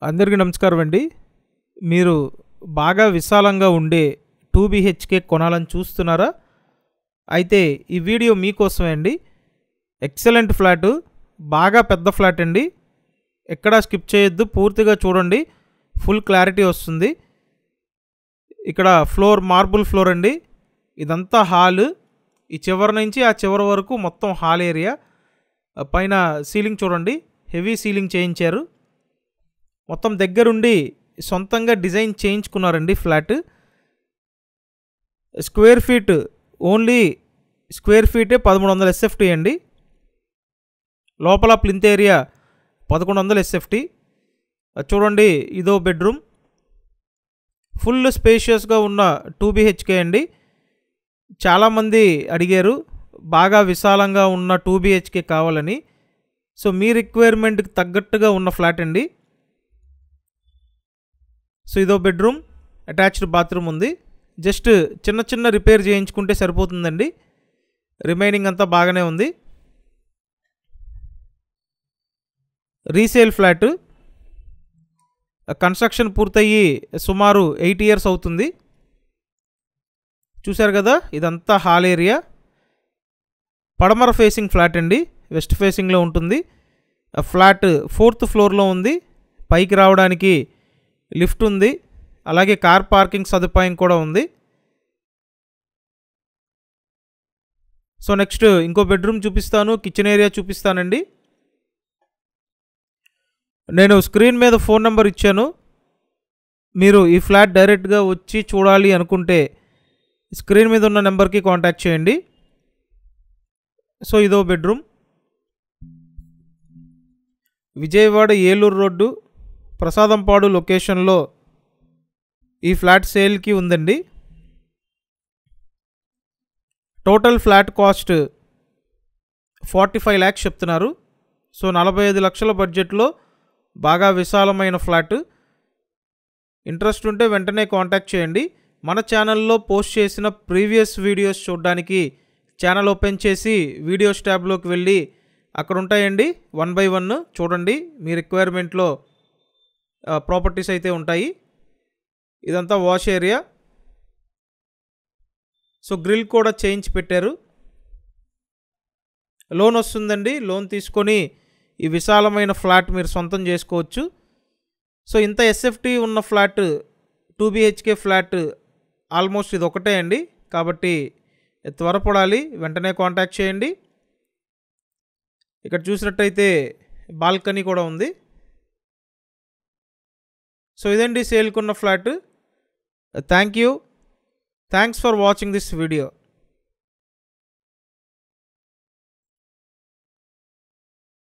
అందరికీ నమస్కారం అండి. మీరు బాగా విశాలంగా ఉండే 2 BHK కొనాలని చూస్తున్నారా? అయితే ఈ వీడియో మీకోసమే అండి. ఎక్సలెంట్ ఫ్లాట్, బాగా పెద్ద ఫ్లాట్ అండి. ఎక్కడా స్కిప్ చేయొద్దు, పూర్తిగా చూడండి, ఫుల్ క్లారిటీ వస్తుంది. ఇక్కడ ఫ్లోర్ మార్బుల్ ఫ్లోర్ అండి. ఇదంతా హాల్. ఈ చివరి నుంచి ఆ చివరి వరకు మొత్తం హాల్ ఏరియా. పైన సీలింగ్ చూడండి, హెవీ సీలింగ్ చేయించారు. మొత్తం దగ్గరుండి సొంతంగా డిజైన్ చేయించుకున్నారండి flat. Square feet only square ఫీటే 1300 SFT అండి. లోపల ప్లింత్ ఏరియా 1100 SFT. చూడండి, ఇదో బెడ్రూమ్. ఫుల్ స్పేషియస్గా ఉన్న 2 BHK అండి. చాలామంది అడిగారు బాగా విశాలంగా ఉన్న 2 BHK కావాలని. సో మీ రిక్వైర్మెంట్కి తగ్గట్టుగా ఉన్న ఫ్లాట్ అండి. సో ఇదో బెడ్రూమ్, అటాచ్డ్ బాత్రూమ్ ఉంది. జస్ట్ చిన్న చిన్న రిపేర్ చేయించుకుంటే సరిపోతుందండి. రిమైనింగ్ అంతా బాగానే ఉంది. Resale flat. కన్స్ట్రక్షన్ పూర్తయ్యి సుమారు 8 years అవుతుంది. చూశారు కదా, ఇదంతా హాల్ ఏరియా. పడమర ఫేసింగ్ ఫ్లాట్ అండి, వెస్ట్ ఫేసింగ్లో ఉంటుంది. ఫ్లాట్ 4th floorలో ఉంది. పైకి రావడానికి లిఫ్ట్ ఉంది, అలాగే కార్ పార్కింగ్ సదుపాయం కూడా ఉంది. సో నెక్స్ట్ ఇంకో బెడ్రూమ్ చూపిస్తాను, కిచెన్ ఏరియా చూపిస్తానండి. నేను స్క్రీన్ మీద ఫోన్ నెంబర్ ఇచ్చాను. మీరు ఈ ఫ్లాట్ డైరెక్ట్గా వచ్చి చూడాలి అనుకుంటే స్క్రీన్ మీద ఉన్న నెంబర్కి కాంటాక్ట్ చేయండి. సో ఇదో బెడ్రూమ్. విజయవాడ ఏలూరు రోడ్డు ప్రసాదంపాడు లొకేషన్లో ఈ ఫ్లాట్ సేల్కి ఉందండి. టోటల్ ఫ్లాట్ కాస్ట్ 45 lakhs చెప్తున్నారు. సో 45 లక్షల బడ్జెట్లో బాగా విశాలమైన ఫ్లాట్. ఇంట్రెస్ట్ ఉంటే వెంటనే కాంటాక్ట్ చేయండి. మన ఛానల్లో పోస్ట్ చేసిన ప్రీవియస్ వీడియోస్ చూడడానికి ఛానల్ ఓపెన్ చేసి వీడియోస్ ట్యాబ్లోకి వెళ్ళి అక్కడ ఉంటాయండి, 1 by 1 చూడండి. మీ రిక్వైర్మెంట్లో ప్రాపర్టీస్ అయితే ఉంటాయి. ఇదంతా వాష్ ఏరియా. సో గ్రిల్ కూడా చేయించి పెట్టారు. లోన్ వస్తుందండి. లోన్ తీసుకొని ఈ విశాలమైన ఫ్లాట్ మీరు సొంతం చేసుకోవచ్చు. సో ఇంత SFT ఉన్న ఫ్లాట్ 2 BHK ఫ్లాట్ ఆల్మోస్ట్ ఇది ఒకటే అండి. కాబట్టి త్వరపడాలి, వెంటనే కాంటాక్ట్ చేయండి. ఇక్కడ చూసినట్టయితే బాల్కనీ కూడా ఉంది. సో ఇదండి సేల్కున్న flat. Thanks for watching this video.